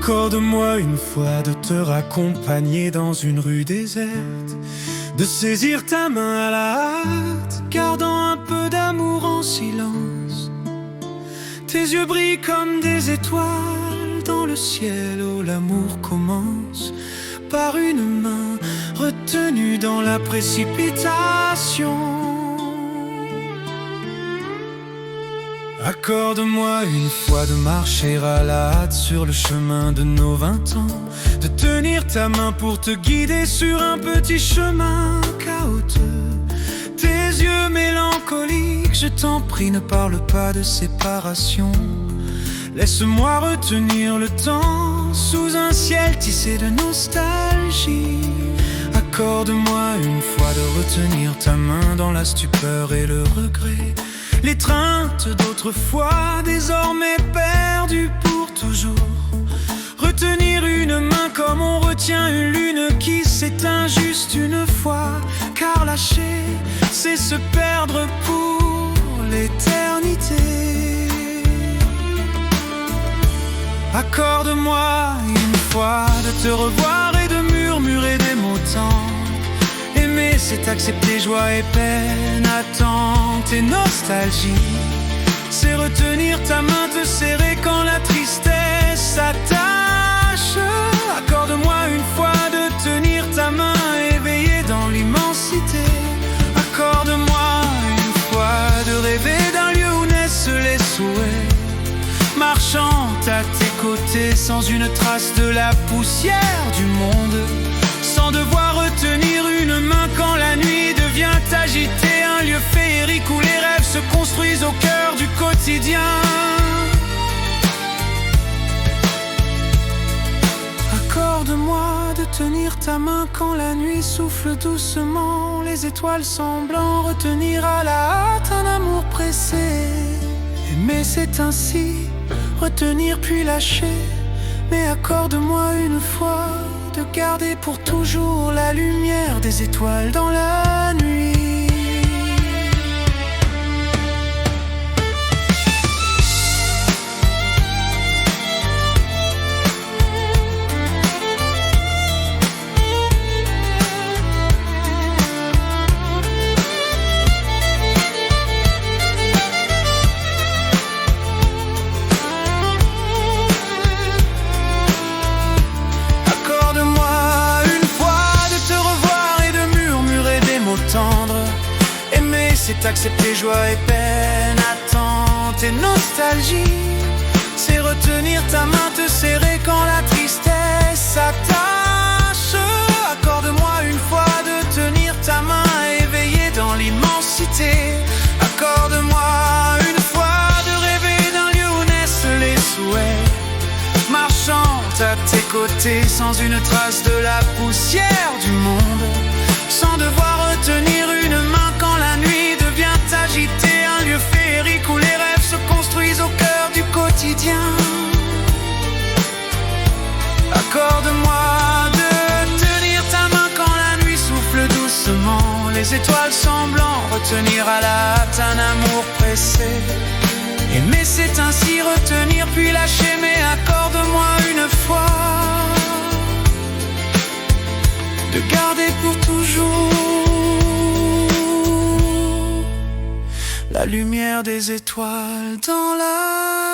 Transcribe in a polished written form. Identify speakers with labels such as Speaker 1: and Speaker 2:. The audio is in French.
Speaker 1: Accorde-moi une fois de te raccompagner dans une rue déserte, de saisir ta main à la hâte, gardant un peu d'amour en silence. Tes yeux brillent comme des étoiles dans le ciel où l'amour commence, par une main retenue dans la précipitation. Accorde-moi une fois de marcher à la hâte sur le chemin de nos 20 ans, de tenir ta main pour te guider sur un petit chemin chaotique. Tes yeux mélancoliques, je t'en prie, ne parle pas de séparation. Laisse-moi retenir le temps sous un ciel tissé de nostalgie. Accorde-moi une fois de retenir ta main dans la stupeur et le regret, l'étreinte d'autrefois, désormais perdue pour toujours. Retenir une main comme on retient une lune qui s'éteint juste une fois, car lâcher, c'est se perdre pour l'éternité. Accorde-moi une fois de te revoir et de murmurer des mots tendres. Aimer, c'est accepter joie et peine, attente et nostalgie. C'est retenir ta main, te serrer quand la tristesse s'attache. Accorde-moi une fois de tenir ta main éveillée dans l'immensité. Accorde-moi une fois de rêver d'un lieu où naissent les souhaits, marchant à tes côtés sans une trace de la poussière du monde, sans devoir retenir une main quand la nuit devient agitée, un lieu féerique où les rêves se construisent au cœur du quotidien. Accorde-moi de tenir ta main quand la nuit souffle doucement, les étoiles semblant retenir à la hâte un amour pressé. Aimer, c'est ainsi, retenir puis lâcher. Mais accorde-moi une fois de garder pour toujours la lumière des étoiles dans la nuit. Aimer, c'est accepter joie et peine, attente et nostalgie. C'est retenir ta main, te serrer quand la tristesse s'attache. Accorde-moi une fois de tenir ta main éveillée dans l'immensité. Accorde-moi une fois de rêver d'un lieu où naissent les souhaits, marchant à tes côtés sans une trace de la poussière du monde, sans devoir retenir une main quand la nuit devient agitée, un lieu féerique où les rêves se construisent au cœur du quotidien. Accorde-moi de tenir ta main quand la nuit souffle doucement, les étoiles semblant retenir à la hâte un amour pressé. Aimer, c'est ainsi, retenir puis lâcher. Mais accorde-moi une fois de garder pour toujours la lumière des étoiles dans la